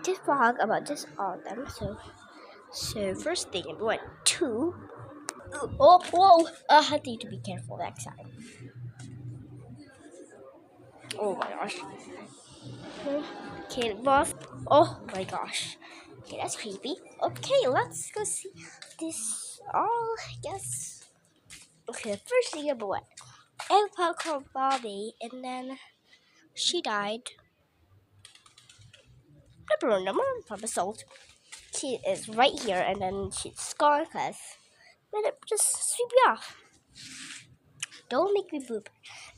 this vlog about this autumn. So first thing, I went to. Oh, whoa! I need to be careful next time. Oh my gosh. Okay, boss. Oh my gosh. Okay, that's creepy. Okay, let's go see this all. Yes. Okay, first thing about what? Eva called Bobby, and then she died. I burned them on from salt. She is right here, and then she's gone because let it just sweep me off. Don't make me boop.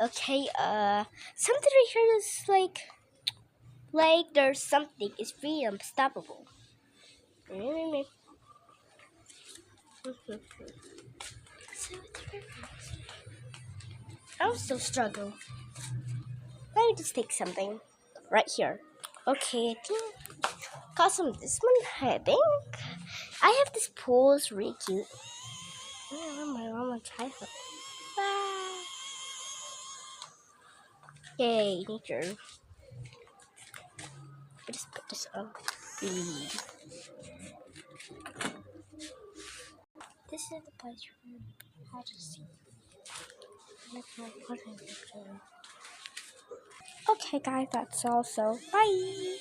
Okay, something right here is like there's something is really unstoppable. I'm still struggle. Let me just take something right here. Okay, I think cause of this one, I think I have this pool. It's really cute. My mama tried it. Yay, nature. I just put this on. This is the place where how to see. Okay, guys, that's all. So, bye.